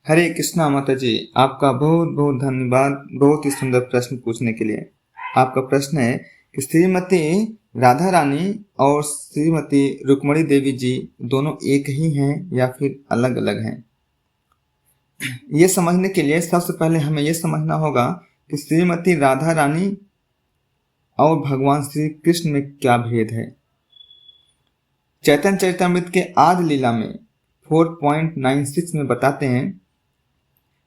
हरे कृष्णा माता जी, आपका बहुत बहुत धन्यवाद बहुत ही सुंदर प्रश्न पूछने के लिए। आपका प्रश्न है कि श्रीमती राधा रानी और श्रीमती रुक्मणी देवी जी दोनों एक ही हैं या फिर अलग अलग हैं। ये समझने के लिए सबसे पहले हमें यह समझना होगा कि श्रीमती राधा रानी और भगवान श्री कृष्ण में क्या भेद है। चैतन्य चरितमृत के आदि लीला में 4.96 में बताते हैं,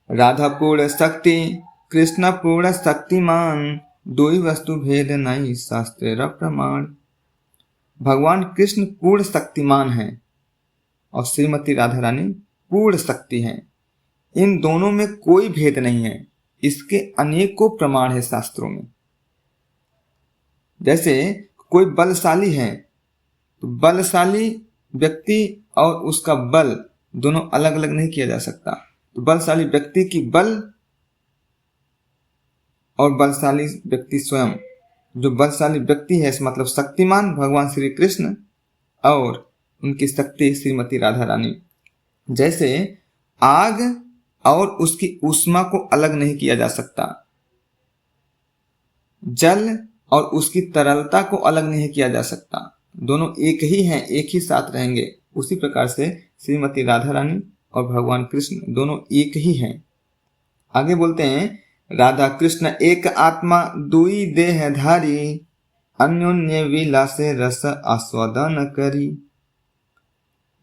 राधा पूर्ण शक्ति कृष्ण पूर्ण शक्तिमान, दुई वस्तु भेद नहीं शास्त्र प्रमाण। भगवान कृष्ण पूर्ण शक्तिमान हैं और श्रीमती राधा रानी पूर्ण शक्ति हैं। इन दोनों में कोई भेद नहीं है। इसके अनेकों प्रमाण है शास्त्रों में। जैसे कोई बलशाली है तो बलशाली व्यक्ति और उसका बल दोनों अलग अलग नहीं किया जा सकता। तो बलशाली व्यक्ति की बल और बलशाली व्यक्ति स्वयं, जो बलशाली व्यक्ति है मतलब शक्तिमान भगवान श्री कृष्ण और उनकी शक्ति श्रीमती राधा रानी। जैसे आग और उसकी ऊष्मा को अलग नहीं किया जा सकता, जल और उसकी तरलता को अलग नहीं किया जा सकता, दोनों एक ही हैं, एक ही साथ रहेंगे। उसी प्रकार से श्रीमती राधा रानी और भगवान कृष्ण दोनों एक ही हैं। आगे बोलते हैं, राधा कृष्ण एक आत्मा दुई देह धारी, अन्योन्य विलासे रस आस्वादन करी।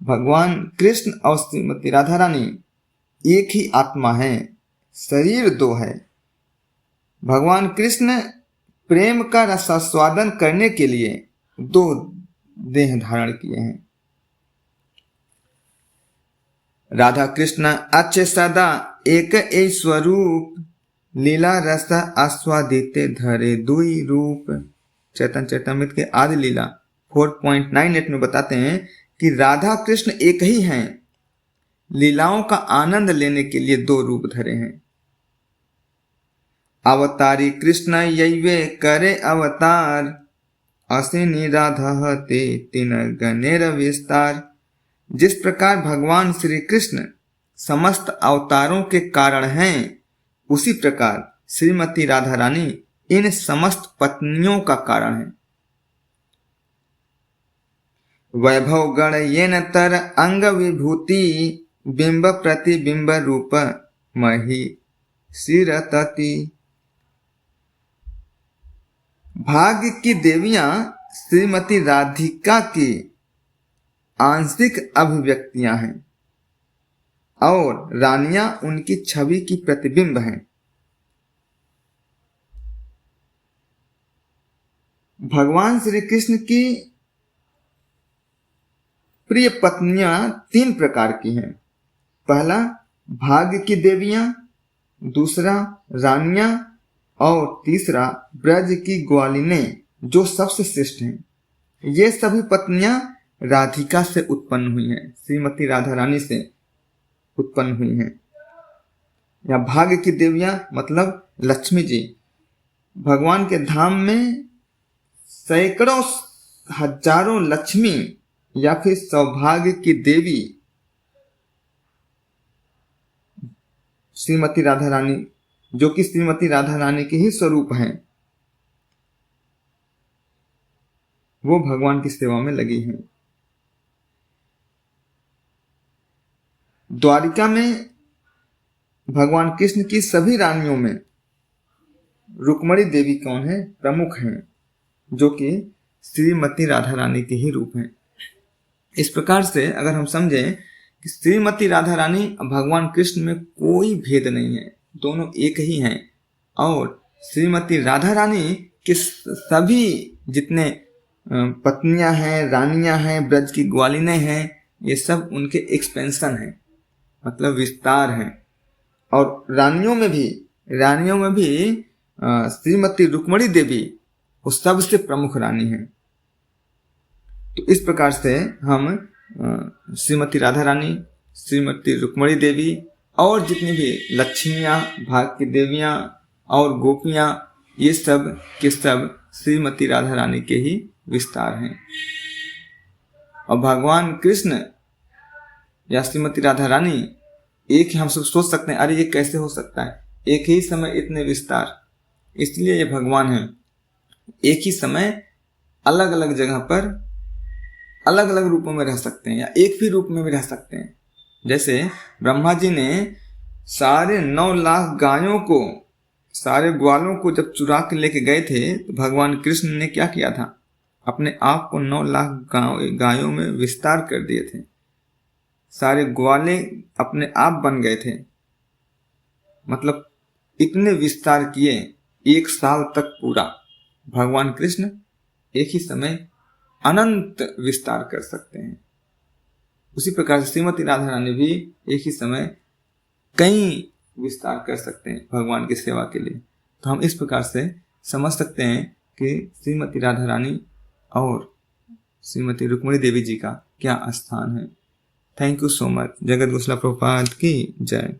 भगवान कृष्ण और श्रीमती राधा रानी एक ही आत्मा है, शरीर दो है। भगवान कृष्ण प्रेम का रसास्वादन करने के लिए दो देह धारण किए हैं। राधा कृष्ण अच्छे सदा एक स्वरूप, लीला रस आस्वादिते धरे दुई रूप। चैतन्य चरितमृत के आदि लीला 4.98 में बताते हैं कि राधा कृष्ण एक ही हैं, लीलाओं का आनंद लेने के लिए दो रूप धरे हैं। अवतारी कृष्ण यैवे करे अवतार, असिनी राधा ते तीन गणेर विस्तार। जिस प्रकार भगवान श्री कृष्ण समस्त अवतारों के कारण हैं, उसी प्रकार श्रीमती राधा रानी इन समस्त पत्नियों का कारण है। वैभव गण येन तर अंग विभूति, बिंब प्रतिबिंब रूप मही सिरतति। भाग्य की देवियां श्रीमती राधिका की आंशिक अभिव्यक्तियां हैं और रानियां उनकी छवि की प्रतिबिंब हैं। भगवान श्री कृष्ण की प्रिय पत्नियां तीन प्रकार की हैं। पहला भाग्य की देवियां, दूसरा रानियां और तीसरा ब्रज की ग्वालिनें, जो सबसे श्रेष्ठ हैं। ये सभी पत्नियां राधिका से उत्पन्न हुई हैं, श्रीमती राधा रानी से उत्पन्न हुई हैं। या भाग्य की देवियां मतलब लक्ष्मी जी। भगवान के धाम में सैकड़ों हजारों लक्ष्मी या फिर सौभाग्य की देवी श्रीमती राधा रानी, जो कि श्रीमती राधा रानी के ही स्वरूप हैं, वो भगवान की सेवा में लगी हैं। द्वारिका में भगवान कृष्ण की सभी रानियों में रुक्मणी देवी कौन है? प्रमुख हैं, जो कि श्रीमती राधा रानी के ही रूप हैं। इस प्रकार से अगर हम समझें कि श्रीमती राधा रानी भगवान कृष्ण में कोई भेद नहीं है, दोनों एक ही हैं। और श्रीमती राधा रानी के सभी जितने पत्नियां हैं, रानियां हैं, ब्रज की ग्वालिनें हैं, ये सब उनके एक्सपेंशन हैं, मतलब विस्तार हैं। और रानियों में भी श्रीमती रुक्मणी देवी वो सबसे प्रमुख रानी हैं। तो इस प्रकार से हम श्रीमती राधा रानी, श्रीमती रुक्मणी देवी और जितनी भी लक्ष्मियाँ, भाग्य की देवियाँ और गोपियाँ, ये सब के सब श्रीमती राधा रानी के ही विस्तार हैं। और भगवान कृष्ण या श्रीमती राधा रानी एक ही हम सब सोच सकते हैं, अरे ये कैसे हो सकता है, एक ही समय इतने विस्तार। इसलिए ये भगवान है, एक ही समय अलग अलग जगह पर अलग अलग रूपों में रह सकते हैं, या एक भी रूप में भी रह सकते हैं। जैसे ब्रह्मा जी ने सारे 9 लाख गायों को, सारे ग्वालों को जब चुरा के लेके गए थे, तो भगवान कृष्ण ने क्या किया था, अपने आप को 9 लाख गायों में विस्तार कर दिए थे। सारे ग्वाले अपने आप बन गए थे, मतलब इतने विस्तार किए, 1 साल तक पूरा। भगवान कृष्ण एक ही समय अनंत विस्तार कर सकते हैं। उसी प्रकार से श्रीमती राधा रानी भी एक ही समय कई विस्तार कर सकते हैं भगवान की सेवा के लिए। तो हम इस प्रकार से समझ सकते हैं कि श्रीमती राधा रानी और श्रीमती रुक्मिणी देवी जी का क्या स्थान है। Thank you so much. जगत गोसाला प्रभुपाद की जय।